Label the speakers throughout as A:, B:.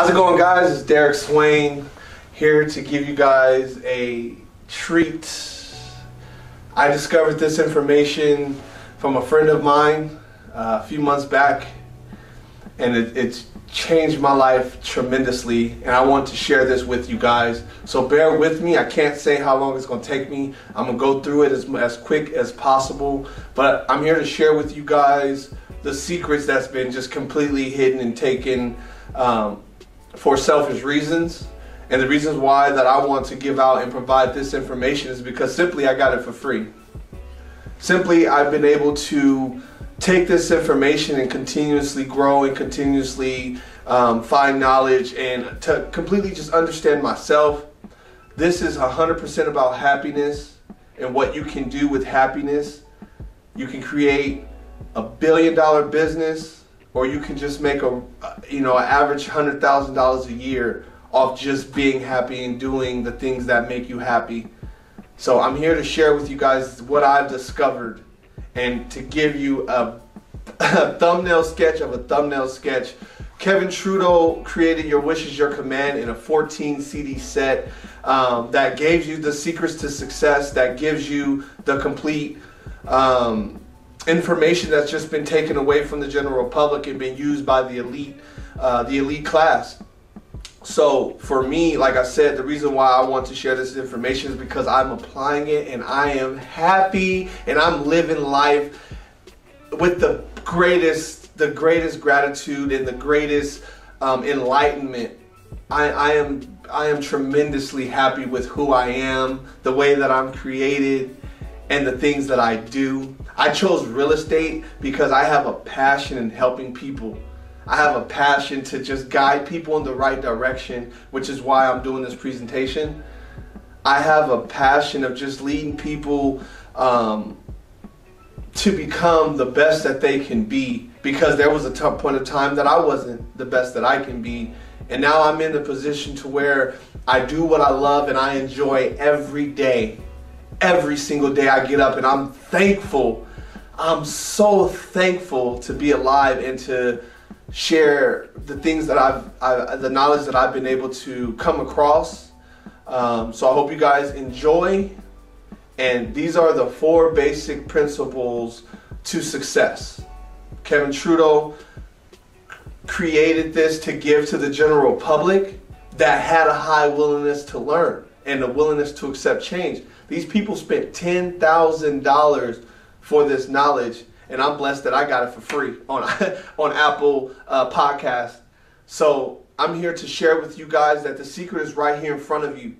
A: How's it going, guys? It's Derek Swain here to give you guys a treat. I discovered this information from a friend of mine a few months back, and it's changed my life tremendously, and I want to share this with you guys. So bear with me. I can't say how long it's going to take me. I'm going to go through it as quick as possible, but I'm here to share with you guys the secrets that's been just completely hidden and taken for selfish reasons. And the reasons why that I want to give out and provide this information is because simply I got it for free. Simply I've been able to take this information and continuously grow and continuously find knowledge and to completely just understand myself. This is 100% about happiness and what you can do with happiness. You can create a $1 billion business, or you can just make an average $100,000 a year off just being happy and doing the things that make you happy. So I'm here to share with you guys what I've discovered and to give you a thumbnail sketch of a thumbnail sketch. Kevin Trudeau created Your Wish Is Your Command in a 14 CD set that gives you the secrets to success, that gives you the complete information that's just been taken away from the general public and been used by the elite class. So for me, like I said, the reason why I want to share this information is because I'm applying it and I am happy and I'm living life with the greatest gratitude and the greatest enlightenment. I am tremendously happy with who I am, the way that I'm created, and the things that I do. I chose real estate because I have a passion in helping people. I have a passion to just guide people in the right direction, which is why I'm doing this presentation. I have a passion of just leading people to become the best that they can be, because there was a tough point of time that I wasn't the best that I can be. And now I'm in the position to where I do what I love and I enjoy every day. Every single day I get up, and I'm thankful. I'm so thankful to be alive and to share the things that the knowledge that I've been able to come across. So I hope you guys enjoy. And these are the 4 basic principles to success. Kevin Trudeau created this to give to the general public that had a high willingness to learn and a willingness to accept change. These people spent $10,000 for this knowledge, and I'm blessed that I got it for free on Apple Podcast. So I'm here to share with you guys that the secret is right here in front of you.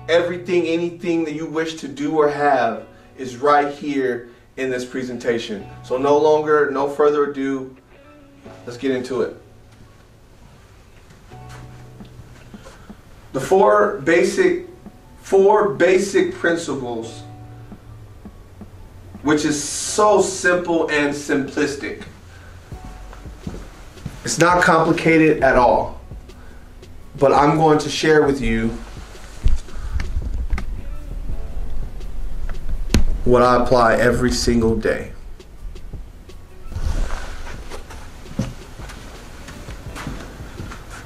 A: Everything, anything that you wish to do or have is right here in this presentation. So no further ado, let's get into it. The four basic principles, which is so simple and simplistic. It's not complicated at all, but I'm going to share with you what I apply every single day.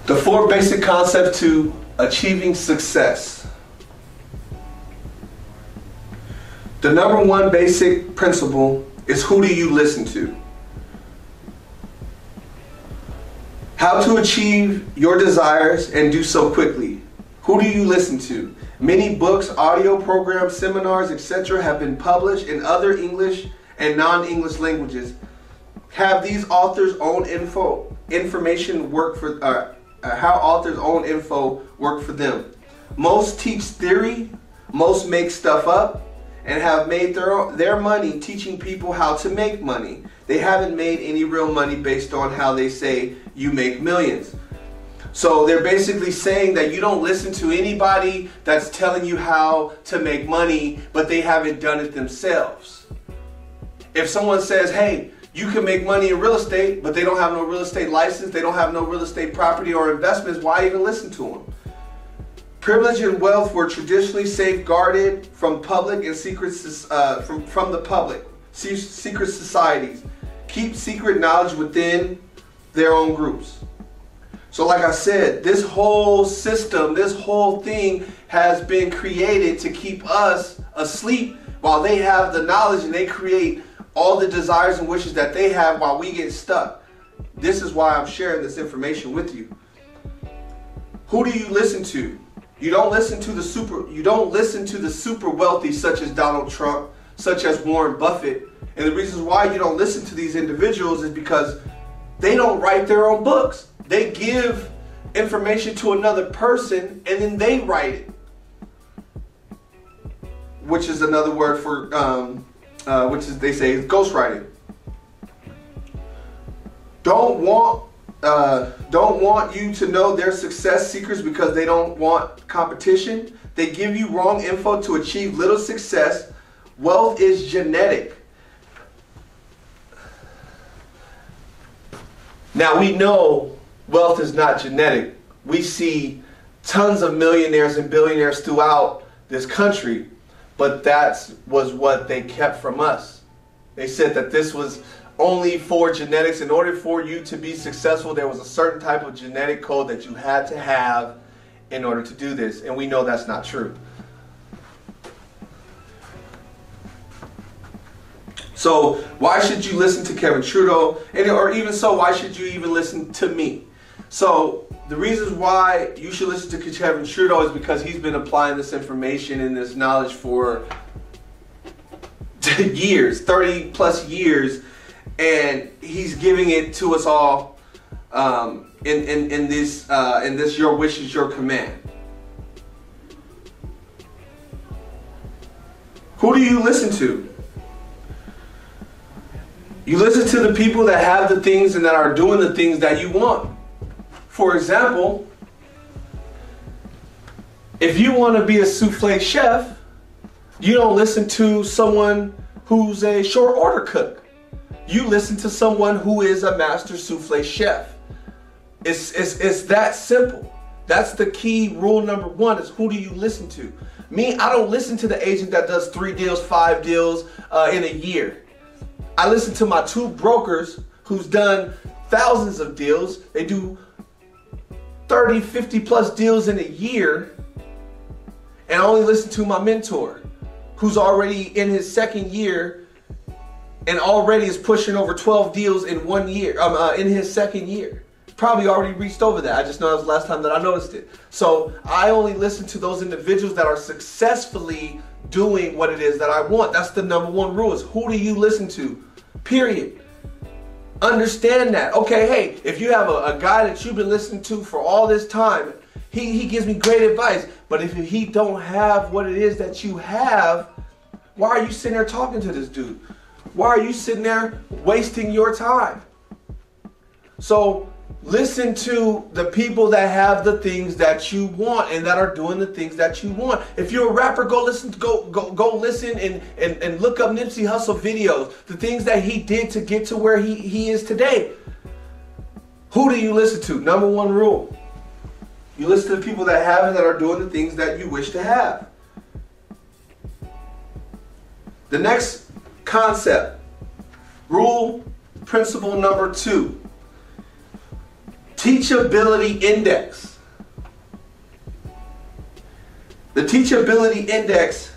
A: The 4 basic concepts to achieving success. The number 1 basic principle is, who do you listen to? How to achieve your desires and do so quickly. Who do you listen to? Many books, audio programs, seminars, etc. have been published in other English and non-English languages. Have these authors' own information work for how authors' own info work for them? Most teach theory, most make stuff up, and have made their money teaching people how to make money. They haven't made any real money based on how they say you make millions. So they're basically saying that you don't listen to anybody that's telling you how to make money, but they haven't done it themselves. If someone says, hey, you can make money in real estate, but they don't have no real estate license, they don't have no real estate property or investments, why even listen to them? Privilege and wealth were traditionally safeguarded from public and from the public. Secret societies keep secret knowledge within their own groups. So like I said, this whole system, this whole thing has been created to keep us asleep while they have the knowledge, and they create all the desires and wishes that they have while we get stuck. This is why I'm sharing this information with you. Who do you listen to? You don't listen to the super wealthy, such as Donald Trump, such as Warren Buffett. And the reasons why you don't listen to these individuals is because they don't write their own books. They give information to another person and then they write it, which is another word for they say is ghostwriting. Don't want you to know they're success seekers because they don't want competition. They give you wrong info to achieve little success. Wealth is genetic. Now we know wealth is not genetic. We see tons of millionaires and billionaires throughout this country, but that was what they kept from us. They said that this was only for genetics. In order for you to be successful, there was a certain type of genetic code that you had to have in order to do this, and we know that's not true. So why should you listen to Kevin Trudeau? Or even so, why should you even listen to me? So the reasons why you should listen to Kevin Trudeau is because he's been applying this information and this knowledge for years, 30 plus years, and he's giving it to us all in this your wish is your command. Who do you listen to? You listen to the people that have the things and that are doing the things that you want. For example, if you want to be a souffle chef, you don't listen to someone who's a short order cook. You listen to someone who is a master souffle chef. It's that simple. That's the key rule number one, is who do you listen to? Me, I don't listen to the agent that does 3 deals, 5 deals in a year. I listen to my 2 brokers who's done thousands of deals. They do 30, 50 plus deals in a year. And I only listen to my mentor, who's already in his 2nd year and already is pushing over 12 deals in 1 year, in his 2nd year. Probably already reached over that. I just know that was the last time that I noticed it. So I only listen to those individuals that are successfully doing what it is that I want. That's the number one rule, is who do you listen to? Period. Understand that. Okay, hey, if you have a guy that you've been listening to for all this time, he gives me great advice, but if he don't have what it is that you have, why are you sitting there talking to this dude? Why are you sitting there wasting your time? So listen to the people that have the things that you want and that are doing the things that you want. If you're a rapper, go listen and look up Nipsey Hussle videos, the things that he did to get to where he is today. Who do you listen to? Number one rule. You listen to the people that have and that are doing the things that you wish to have. The next concept, rule, principle number 2. Teachability index. The teachability index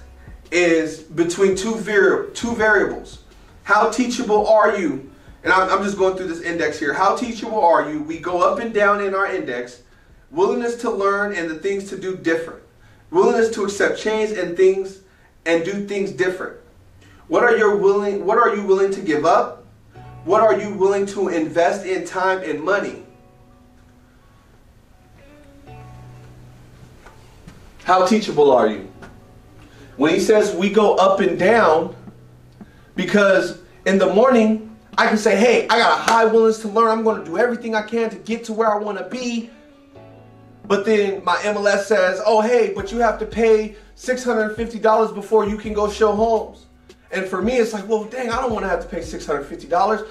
A: is between two variables. How teachable are you? And I'm just going through this index here. How teachable are you? We go up and down in our index. Willingness to learn and the things to do different. Willingness to accept change and do things different. What are you willing to give up? What are you willing to invest in time and money? How teachable are you? When he says we go up and down, because in the morning I can say, hey, I got a high willingness to learn. I'm going to do everything I can to get to where I want to be. But then my MLS says, oh, hey, but you have to pay $650 before you can go show homes. And for me, it's like, well, dang, I don't want to have to pay $650.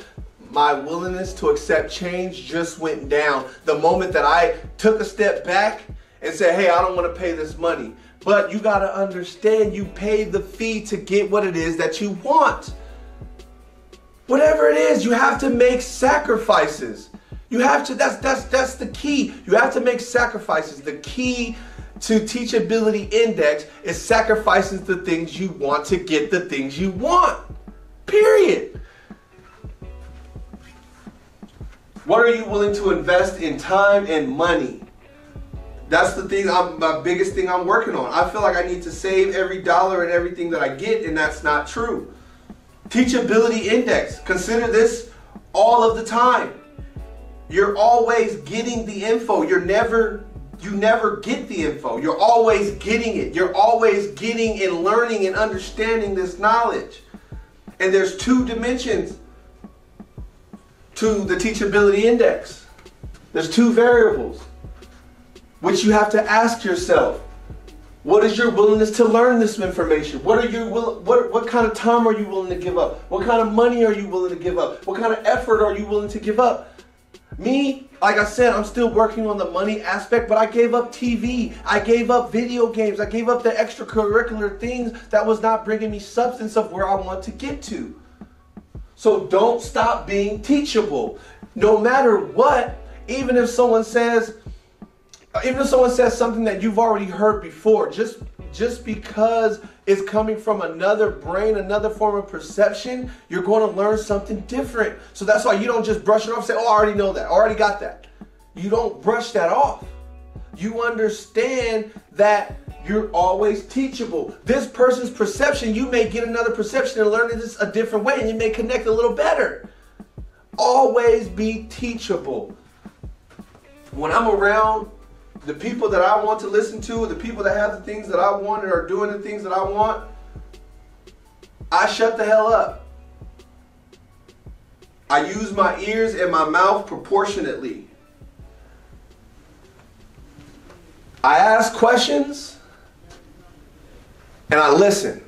A: My willingness to accept change just went down the moment that I took a step back and said, hey, I don't want to pay this money. But you got to understand, you pay the fee to get what it is that you want. Whatever it is, you have to make sacrifices. You have to, that's the key. You have to make sacrifices. The key to Teachability Index is sacrificing the things you want to get the things you want. Period. What are you willing to invest in time and money? That's the thing, my biggest thing I'm working on. I feel like I need to save every dollar and everything that I get, and that's not true. Teachability Index. Consider this all of the time. You're always getting the info. You never get the info. You're always getting it. You're always getting and learning and understanding this knowledge. And there's 2 dimensions to the Teachability Index. There's 2 variables, which you have to ask yourself. What is your willingness to learn this information? What kind of time are you willing to give up? What kind of money are you willing to give up? What kind of effort are you willing to give up? Me, like I said, I'm still working on the money aspect, but I gave up TV. I gave up video games. I gave up the extracurricular things that was not bringing me substance of where I want to get to. So don't stop being teachable. No matter what, even if someone says something that you've already heard before, just because it's coming from another brain, another form of perception, you're going to learn something different. So that's why you don't just brush it off and say, oh, I already know that, I already got that. You don't brush that off. You understand that you're always teachable. This person's perception, you may get another perception and learn this a different way, and you may connect a little better. Always be teachable. When I'm around the people that I want to listen to, the people that have the things that I want and are doing the things that I want, I shut the hell up. I use my ears and my mouth proportionately. I ask questions and I listen.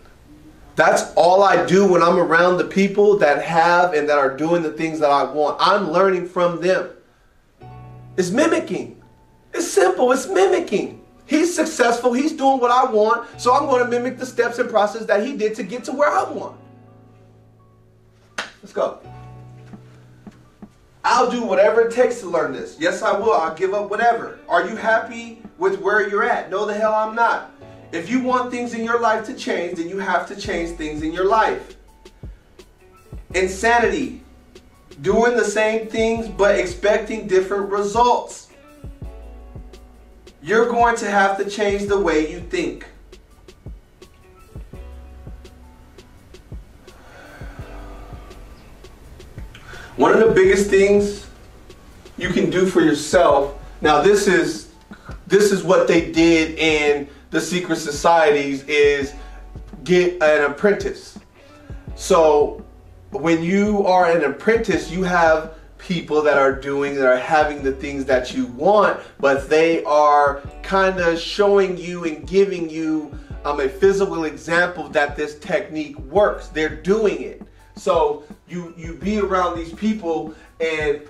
A: That's all I do when I'm around the people that have and that are doing the things that I want. I'm learning from them. It's mimicking. It's simple, it's mimicking. He's successful, he's doing what I want, so I'm going to mimic the steps and process that he did to get to where I want. Let's go. I'll do whatever it takes to learn this. Yes, I will. I'll give up whatever. Are you happy with where you're at? No, the hell I'm not. If you want things in your life to change, then you have to change things in your life. Insanity. Doing the same things but expecting different results. You're going to have to change the way you think. One of the biggest things you can do for yourself, now this is what they did in the secret societies, is get an apprentice. So when you are an apprentice, you have people that are having the things that you want, but they are kind of showing you and giving you a physical example that this technique works. They're doing it. So you be around these people and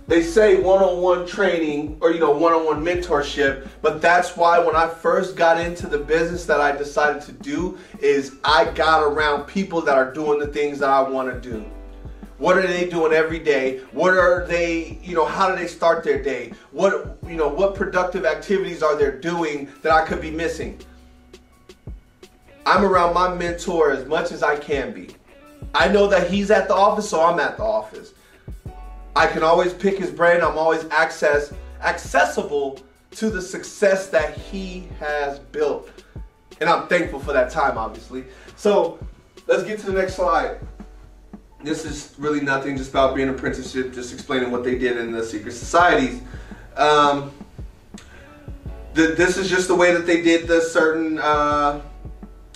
A: they say one-on-one training or one-on-one mentorship, but that's why when I first got into the business that I decided to do is I got around people that are doing the things that I want to do. What are they doing every day? What are they, how do they start their day? What productive activities are they doing that I could be missing? I'm around my mentor as much as I can be. I know that he's at the office, so I'm at the office. I can always pick his brain. I'm always accessible to the success that he has built. And I'm thankful for that time, obviously. So let's get to the next slide. This is really nothing, just about being an apprenticeship, just explaining what they did in the secret societies. This is just the way that they did the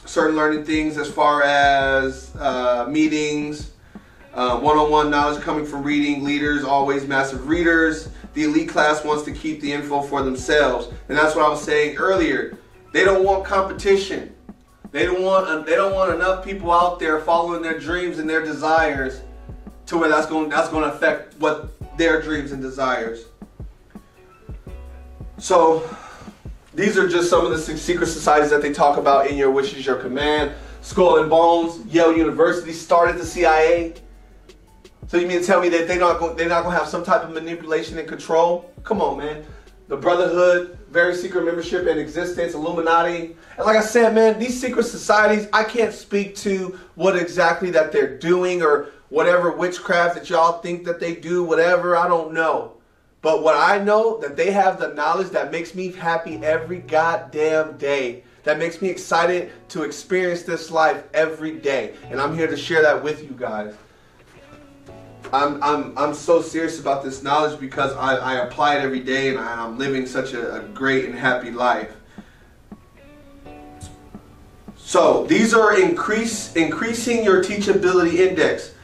A: certain learning things as far as meetings, one-on-one knowledge coming from reading, leaders, always massive readers. The elite class wants to keep the info for themselves. And that's what I was saying earlier. They don't want competition. They don't want enough people out there following their dreams and their desires to where that's going to affect what their dreams and desires. So these are just some of the secret societies that they talk about in Your Wish Is Your Command. Skull and Bones, Yale University started the CIA. So you mean to tell me that they're not going to have some type of manipulation and control? Come on, man. The Brotherhood, very secret membership in existence, Illuminati. And like I said, man, these secret societies, I can't speak to what exactly that they're doing or whatever witchcraft that y'all think that they do, whatever, I don't know. But what I know, that they have the knowledge that makes me happy every goddamn day. That makes me excited to experience this life every day. And I'm here to share that with you guys. I'm so serious about this knowledge because I apply it every day, and I'm living such a great and happy life. So these are increasing your teachability index.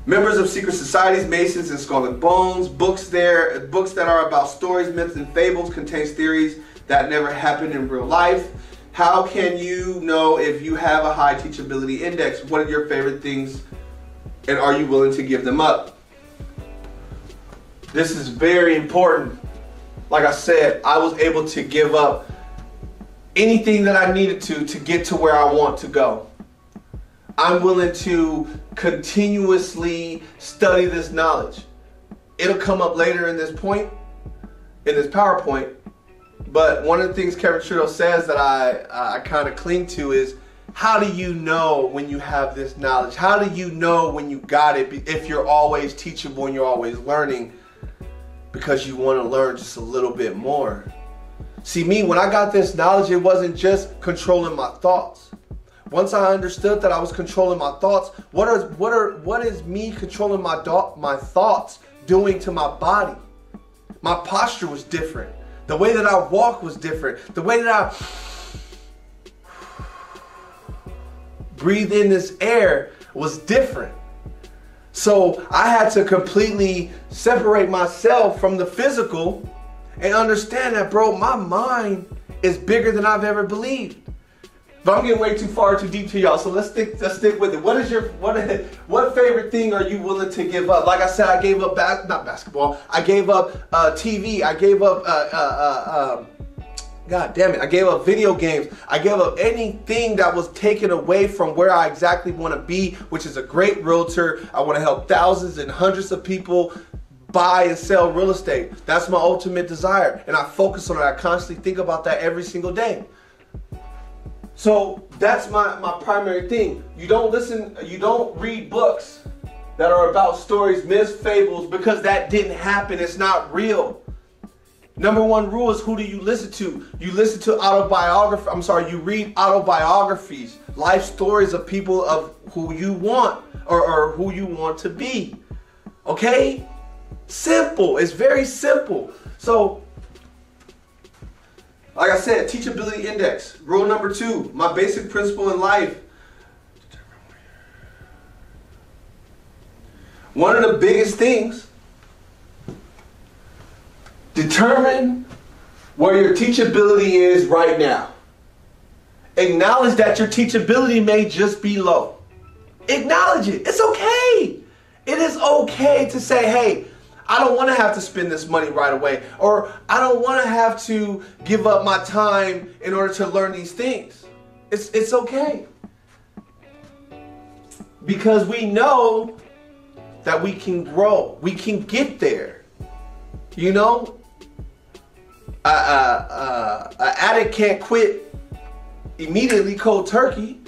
A: Members of secret societies, Masons, and Skull and Bones. Books that are about stories, myths, and fables contains theories that never happened in real life. How can you know if you have a high teachability index? What are your favorite things? And are you willing to give them up? This is very important. Like I said, I was able to give up anything that I needed to get to where I want to go. I'm willing to continuously study this knowledge. It'll come up later in this point, in this PowerPoint. But one of the things Kevin Trudeau says that I kind of cling to is, how do you know when you have this knowledge? How do you know when you got it if you're always teachable and you're always learning? Because you want to learn just a little bit more. See, me, when I got this knowledge, it wasn't just controlling my thoughts. Once I understood that I was controlling my thoughts, what is me controlling my thoughts doing to my body? My posture was different. The way that I walk was different. The way that I breathe in this air was different. So I had to completely separate myself from the physical and understand that, bro, my mind is bigger than I've ever believed. But I'm getting way too deep to y'all, so let's stick with it. What favorite thing are you willing to give up? Like I said, I gave up not basketball. I gave up TV. I gave up God damn it, I gave up video games. I gave up anything that was taken away from where I exactly want to be, which is a great realtor. I want to help thousands and hundreds of people buy and sell real estate. That's my ultimate desire, and I focus on it. I constantly think about that every single day. So that's my primary thing. You don't read books that are about stories, myths, fables, because that didn't happen. It's not real. Number one rule is, who do you listen to? You listen to you read autobiographies, life stories of people of who you want or who you want to be. Okay? Simple. It's very simple. So, like I said, teachability index. Rule number 2, my basic principle in life. One of the biggest things, determine where your teachability is right now. Acknowledge that your teachability may just be low. Acknowledge it. It's okay. It is okay to say, hey, I don't want to have to spend this money right away, or I don't want to have to give up my time in order to learn these things. It's okay. Because we know that we can grow. We can get there. You know? An addict can't quit immediately cold turkey,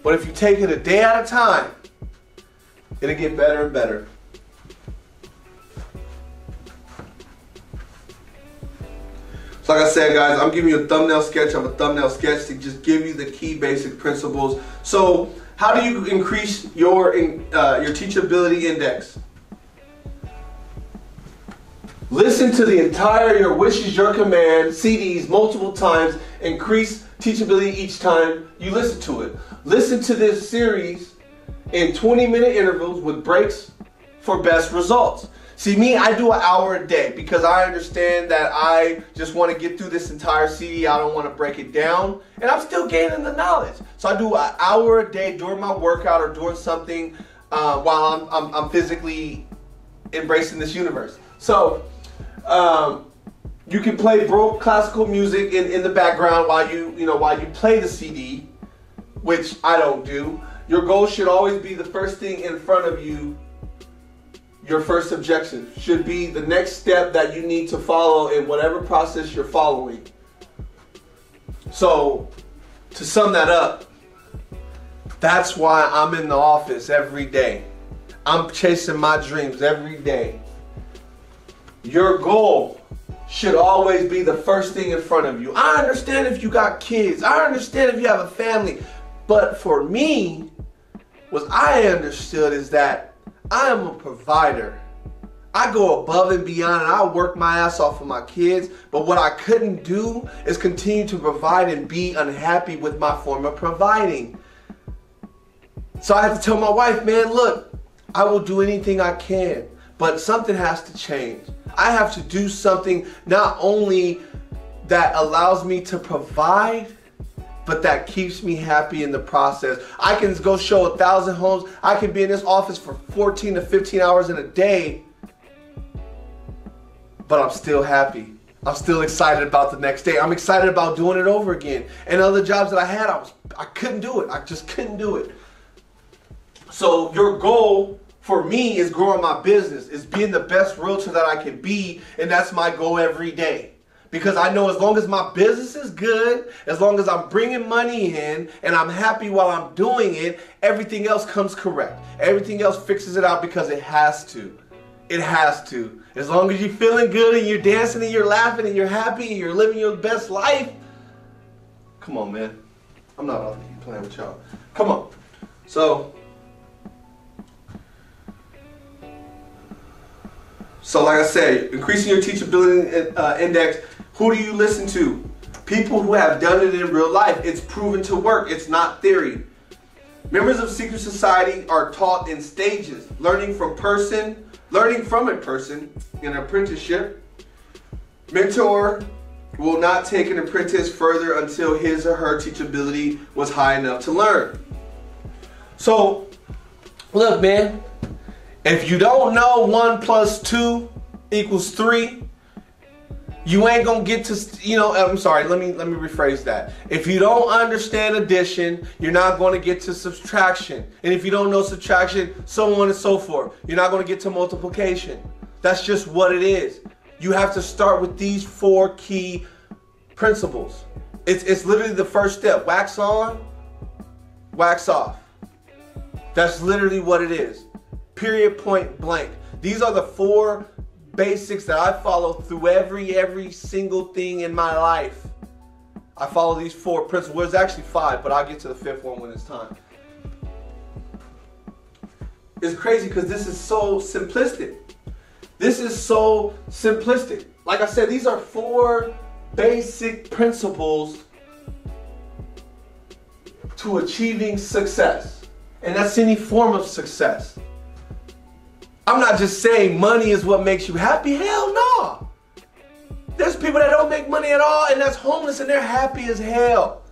A: but if you take it a day at a time, it'll get better and better. So like I said, guys, I'm giving you a thumbnail sketch of a thumbnail sketch to just give you the key basic principles. So how do you increase your teachability index? Listen to the entire Your Wish Is Your Command CDs multiple times. Increase teachability each time you listen to it. Listen to this series in 20-minute intervals with breaks for best results. See, me, I do an hour a day because I understand that I just want to get through this entire CD. I don't want to break it down, and I'm still gaining the knowledge. So I do an hour a day during my workout or doing something while I'm physically embracing this universe. So you can play Baroque classical music in the background while you play the CD, which I don't do. Your goal should always be the first thing in front of you your first objective. Should be the next step that you need to follow in whatever process you're following. So, to sum that up, that's why I'm in the office every day. I'm chasing my dreams every day. Your goal should always be the first thing in front of you. I understand if you got kids. I understand if you have a family. But for me, what I understood is that I am a provider. I go above and beyond and I work my ass off for my kids. But what I couldn't do is continue to provide and be unhappy with my form of providing. So I had to tell my wife, man, look, I will do anything I can, but something has to change. I have to do something not only that allows me to provide, but that keeps me happy in the process. I can go show 1,000 homes. I can be in this office for 14 to 15 hours in a day, but I'm still happy. I'm still excited about the next day. I'm excited about doing it over again. And other jobs that I had, I couldn't do it. I just couldn't do it. So your goal for me is growing my business, is being the best realtor that I can be, and that's my goal every day. Because I know as long as my business is good, as long as I'm bringing money in and I'm happy while I'm doing it, everything else comes correct. Everything else fixes it out because it has to. It has to. As long as you're feeling good and you're dancing and you're laughing and you're happy and you're living your best life. Come on, man. I'm not about to keep playing with y'all. Come on. So like I said, increasing your teachability index, who do you listen to? People who have done it in real life. It's proven to work. It's not theory. Members of secret society are taught in stages, learning from a person in apprenticeship. Mentor will not take an apprentice further until his or her teachability was high enough to learn. So, look, man. If you don't know 1 + 2 = 3, you ain't gonna get to, I'm sorry, let me rephrase that. If you don't understand addition, you're not gonna get to subtraction. And if you don't know subtraction, so on and so forth, you're not gonna get to multiplication. That's just what it is. You have to start with these 4 key principles. It's literally the first step. Wax on, wax off. That's literally what it is. Period, point blank. These are the 4 basics that I follow through every single thing in my life. I follow these 4 principles. Well, it's actually 5, but I'll get to the 5th one when it's time. It's crazy because this is so simplistic. Like I said, these are 4 basic principles to achieving success. And that's any form of success. I'm not just saying money is what makes you happy. Hell no. There's people that don't make money at all and that's homeless and they're happy as hell.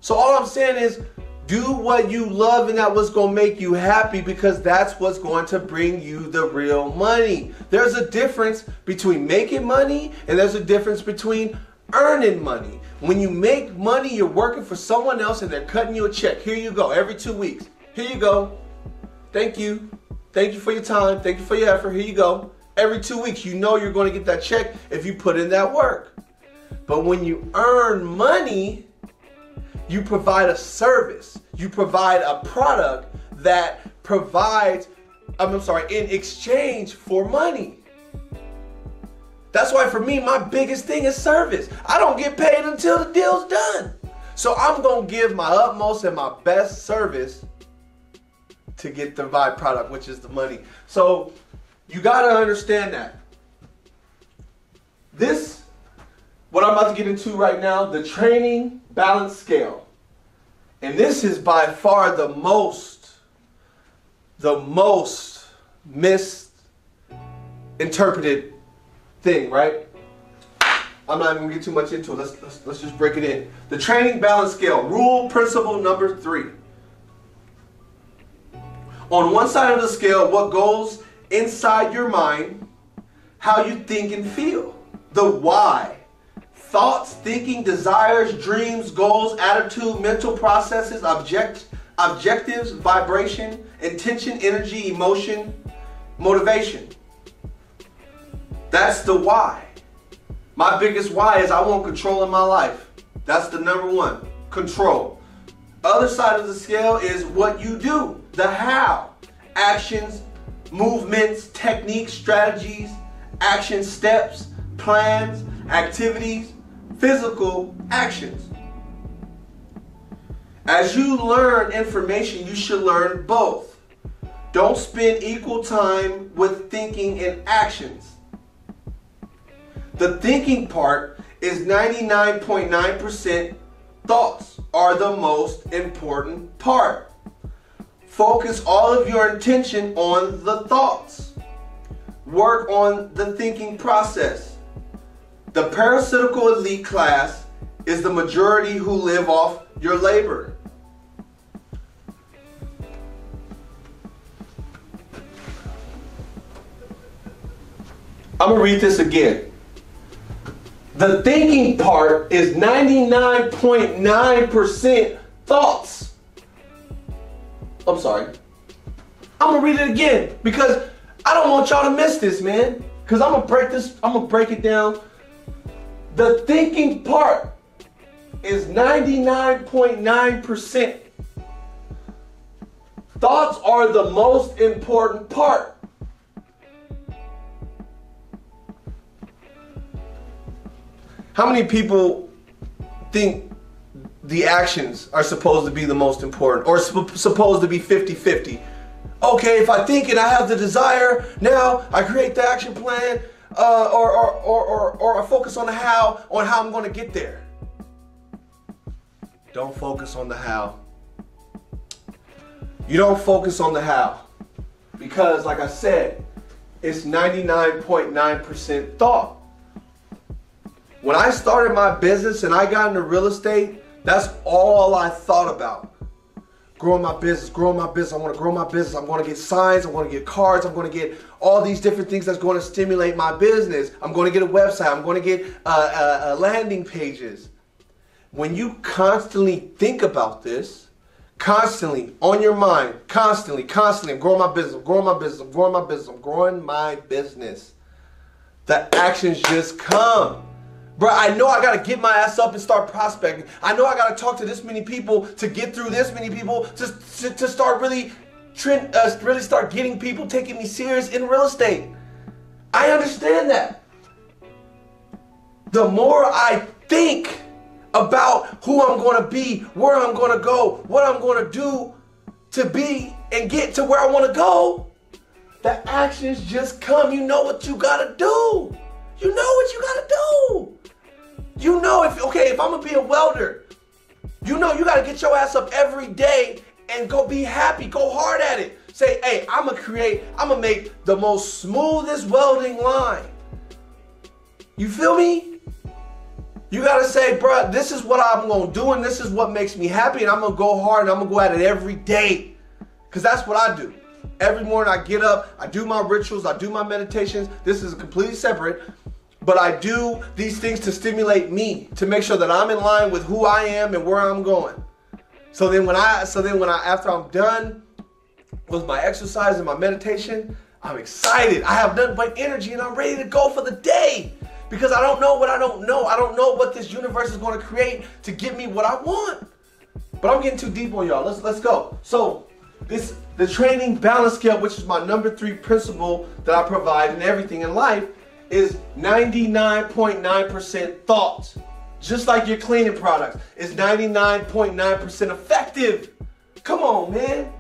A: So all I'm saying is do what you love and that's what's going to make you happy, because that's what's going to bring you the real money. There's a difference between making money and there's a difference between earning money. When you make money, you're working for someone else and they're cutting you a check. Here you go, every 2 weeks. Here you go. Thank you. Thank you for your time. Thank you for your effort. Here you go. Every 2 weeks, you know you're going to get that check if you put in that work. But when you earn money, you provide a service. You provide a product that provides, in exchange for money. That's why for me, my biggest thing is service. I don't get paid until the deal's done. So I'm going to give my utmost and my best service to get the byproduct, which is the money. So you got to understand that. This, what I'm about to get into right now, the training balance scale. And this is by far the most misinterpreted thing, right? I'm not even gonna get too much into it. Let's just break it in. The training balance scale, rule principle number 3. On one side of the scale, what goes inside your mind, how you think and feel. The why. Thoughts, thinking, desires, dreams, goals, attitude, mental processes, objectives, vibration, intention, energy, emotion. Motivation. That's the why. My biggest why is I want control in my life. That's the number one. Control. Other side of the scale is what you do. The how. Actions, movements, techniques, strategies, action steps, plans, activities, physical actions. As you learn information, you should learn both. Don't spend equal time with thinking and actions. The thinking part is 99.9%. Thoughts are the most important part. Focus all of your attention on the thoughts. Work on the thinking process. The parasitical elite class is the majority who live off your labor. I'm going to read this again. The thinking part is 99.9% thoughts. I'm sorry. I'm going to read it again because I don't want y'all to miss this, man. Because I'm going to break it down. The thinking part is 99.9%. Thoughts are the most important part. How many people think the actions are supposed to be the most important or supposed to be 50-50? Okay, if I think and I have the desire, now I create the action plan or I focus on how I'm going to get there. Don't focus on the how. You don't focus on the how because, like I said, it's 99.9% thought. When I started my business and I got into real estate, that's all I thought about. Growing my business, growing my business. I want to grow my business. I'm going to get signs. I'm going to get cards. I'm going to get all these different things that's going to stimulate my business. I'm going to get a website. I'm going to get landing pages. When you constantly think about this, constantly on your mind, constantly, I'm growing my business, I'm growing my business, I'm growing my business, I'm growing my business. The actions just come. Bro, I know I got to get my ass up and start prospecting. I know I got to talk to this many people to get through this many people to start really start getting people taking me serious in real estate. I understand that. The more I think about who I'm going to be, where I'm going to go, what I'm going to do to be and get to where I want to go, the actions just come. You know what you got to do. You know what you got to do. You know, if I'm going to be a welder, you know you got to get your ass up every day and go be happy, go hard at it. Say, hey, I'm going to make the most smoothest welding line. You feel me? You got to say, bro, this is what I'm going to do and this is what makes me happy and I'm going to go hard and I'm going to go at it every day. Because that's what I do. Every morning I get up, I do my rituals, I do my meditations. This is completely separate. But I do these things to stimulate me, to make sure that I'm in line with who I am and where I'm going. So then after I'm done with my exercise and my meditation, I'm excited. I have nothing but energy and I'm ready to go for the day. Because I don't know what I don't know. I don't know what this universe is going to create to give me what I want. But I'm getting too deep on y'all. Let's go. So the training balance scale, which is my number 3 principle that I provide in everything in life, is 99.9% thought. Just like your cleaning products, it's 99.9% effective. Come on, man.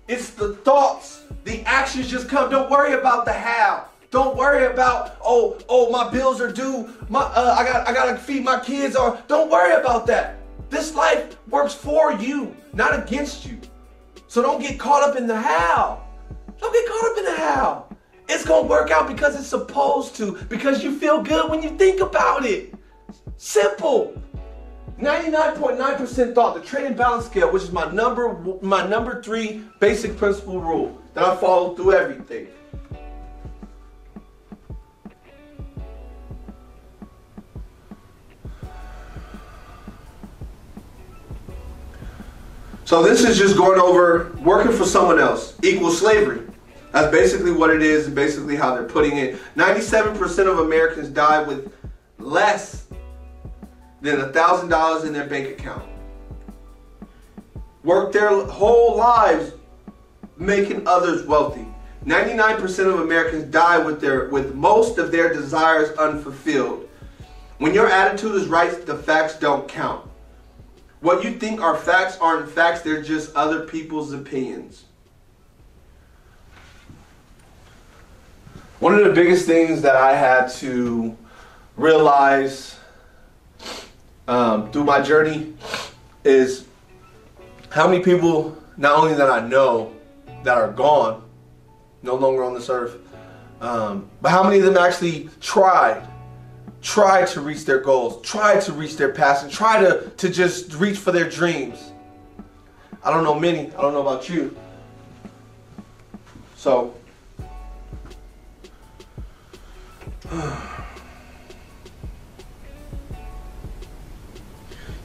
A: It's the thoughts. The actions just come. Don't worry about the how. Don't worry about, oh, my bills are due. I gotta feed my kids. Or don't worry about that. This life works for you, not against you. So don't get caught up in the how. Don't get caught up in the how. It's going to work out because it's supposed to, because you feel good when you think about it. Simple. 99.9% thought, the training balance scale, which is my number 3 basic principle rule that I follow through everything. So this is just going over working for someone else equals slavery. That's basically what it is, and basically how they're putting it. 97% of Americans die with less than $1,000 in their bank account. Work their whole lives making others wealthy. 99% of Americans die with most of their desires unfulfilled. When your attitude is right, the facts don't count. What you think are facts aren't facts, they're just other people's opinions. One of the biggest things that I had to realize through my journey is how many people, not only that I know, that are gone, no longer on this earth, but how many of them actually tried to reach their goals, tried to reach their passion, try to just reach for their dreams. I don't know many. I don't know about you. So,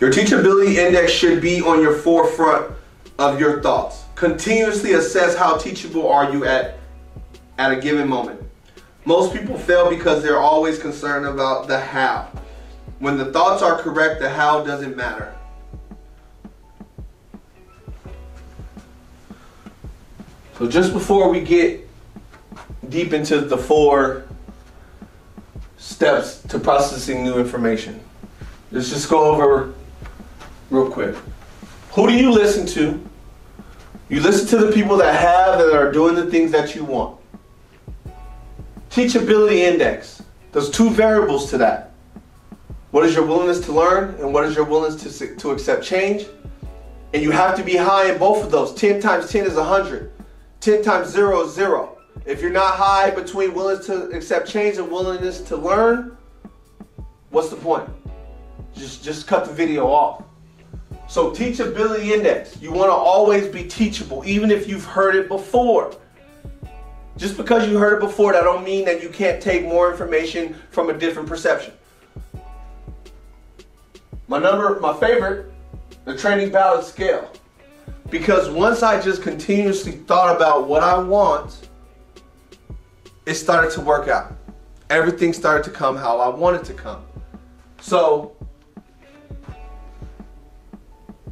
A: your teachability index should be on your forefront of your thoughts. Continuously assess how teachable are you at a given moment. Most people fail because they're always concerned about the how. When the thoughts are correct, the how doesn't matter. So just before we get deep into the 4 steps to processing new information, let's just go over real quick. Who do you listen to? You listen to the people that are doing the things that you want. Teachability index. There's 2 variables to that. What is your willingness to learn and what is your willingness to accept change? And you have to be high in both of those. 10 times 10 is 100. 10 times 0 is 0. If you're not high between willingness to accept change and willingness to learn, what's the point? Just cut the video off. So teachability index. You want to always be teachable, even if you've heard it before. Just because you heard it before, that don't mean that you can't take more information from a different perception. My favorite, the training balance scale. Because once I just continuously thought about what I want, it started to work out. Everything started to come how I wanted to come. So,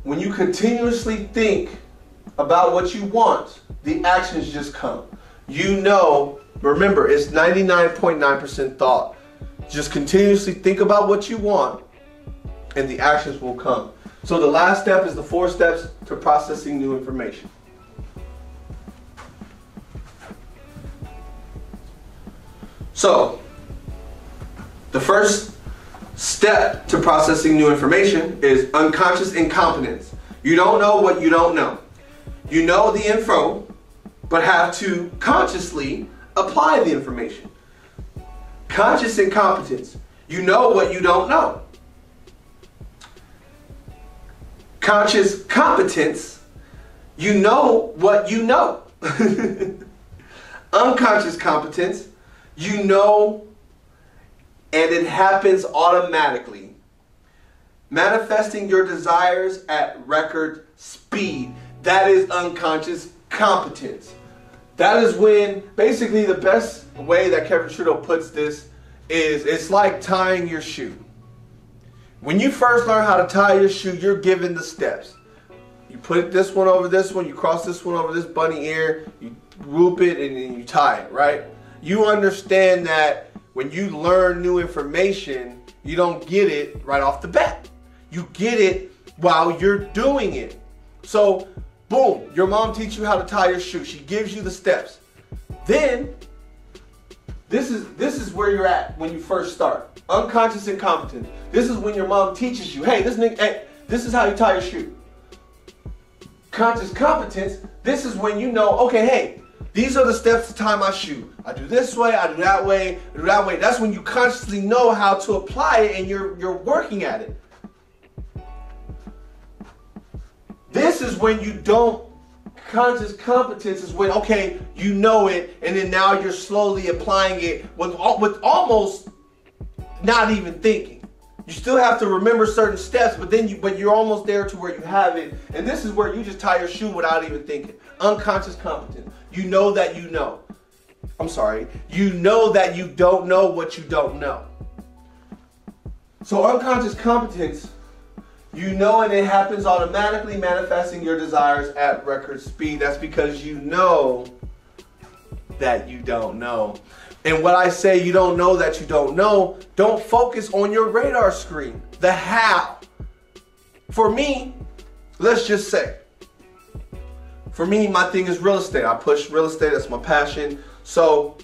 A: when you continuously think about what you want, the actions just come. You know, remember, it's 99.9% thought. Just continuously think about what you want, and the actions will come. So the last step is the 4 steps to processing new information. So, the first step to processing new information is unconscious incompetence. You don't know what you don't know. You know the info, but have to consciously apply the information. Conscious incompetence. You know what you don't know. Conscious competence. You know what you know. Unconscious competence. You know, and it happens automatically. Manifesting your desires at record speed. That is unconscious competence. That is when, basically the best way that Kevin Trudeau puts this is, it's like tying your shoe. When you first learn how to tie your shoe, you're given the steps. You put this one over this one, you cross this one over this bunny ear, you whoop it, and then you tie it, right? You understand that when you learn new information, you don't get it right off the bat. You get it while you're doing it. So, boom, your mom teaches you how to tie your shoe. She gives you the steps. Then, this is where you're at when you first start. Unconscious incompetence. This is when your mom teaches you, hey, this is how you tie your shoe. Conscious competence, this is when you know, okay, hey, these are the steps to tie my shoe. I do this way, I do that way, I do that way. That's when you consciously know how to apply it and you're working at it. This is when you don't. Conscious competence is when, okay, you know it, and then now you're slowly applying it with almost not even thinking. You still have to remember certain steps, but you're almost there to where you have it. And this is where you just tie your shoe without even thinking. Unconscious competence. You know that you know. I'm sorry, you know that you don't know what you don't know. So unconscious competence, you know, and it happens automatically, manifesting your desires at record speed. That's because you know that you don't know. And when I say you don't know that you don't know, don't focus on your radar screen, the how. For me, let's just say, for me, my thing is real estate. I push real estate, that's my passion. So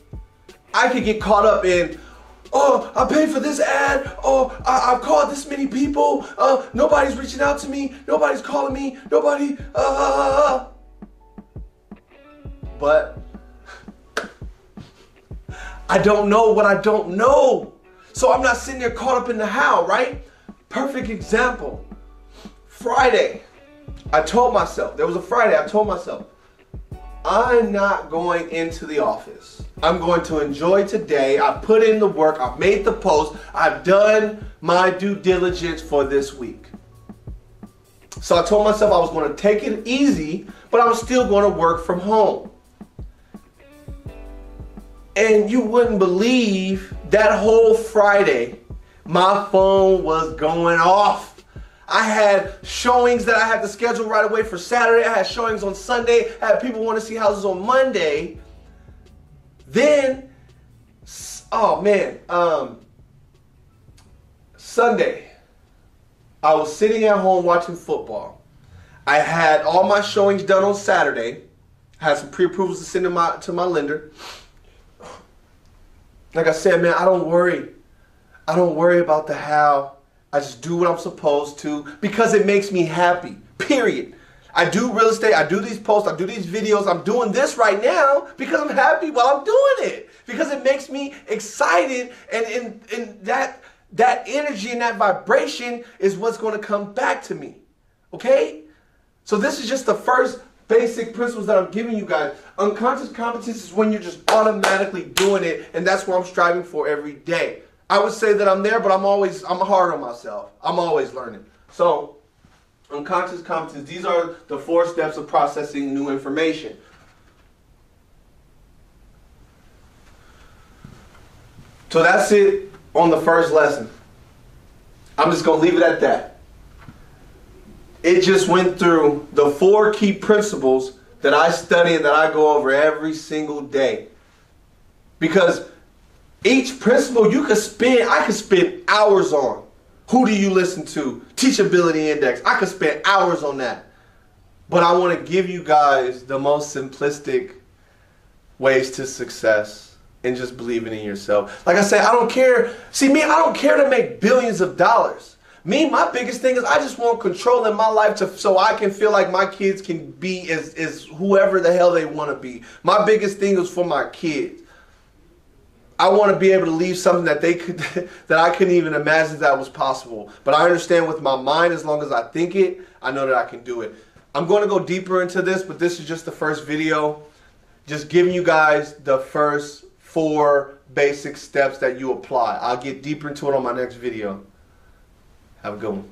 A: I could get caught up in, oh, I paid for this ad. Oh, I've called this many people. Nobody's reaching out to me. Nobody's calling me. Nobody. But I don't know what I don't know. So I'm not sitting there caught up in the how, right? Perfect example. Friday, I told myself, there was a Friday, I told myself, I'm not going into the office. I'm going to enjoy today. I put in the work. I've made the post. I've done my due diligence for this week. So I told myself I was going to take it easy, but I was still going to work from home. And you wouldn't believe that whole Friday, my phone was going off. I had showings that I had to schedule right away for Saturday. I had showings on Sunday. I had people want to see houses on Monday. Then, oh man, Sunday, I was sitting at home watching football. I had all my showings done on Saturday. I had some pre-approvals to send to my lender. Like I said, man, I don't worry. I don't worry about the how. I just do what I'm supposed to because it makes me happy, period. I do real estate, I do these posts, I do these videos, I'm doing this right now because I'm happy while I'm doing it. Because it makes me excited, and that energy and that vibration is what's going to come back to me, okay? So this is just the first basic principles that I'm giving you guys. Unconscious competence is when you're just automatically doing it, and that's what I'm striving for every day. I would say that I'm there, but I'm hard on myself. I'm always learning. So, unconscious competence, these are the 4 steps of processing new information. So that's it on the first lesson. I'm just going to leave it at that. It just went through the 4 key principles that I study and that I go over every single day. Because each principle I could spend hours on. Who do you listen to? Teachability index. I could spend hours on that. But I want to give you guys the most simplistic ways to success and just believing in yourself. Like I said, I don't care. See, me, I don't care to make billions of dollars. Me, my biggest thing is I just want control in my life so I can feel like my kids can be as whoever the hell they want to be. My biggest thing is for my kids. I want to be able to leave something that that I couldn't even imagine that was possible. But I understand with my mind, as long as I think it, I know that I can do it. I'm going to go deeper into this, but this is just the first video. Just giving you guys the first 4 basic steps that you apply. I'll get deeper into it on my next video. Have a good one.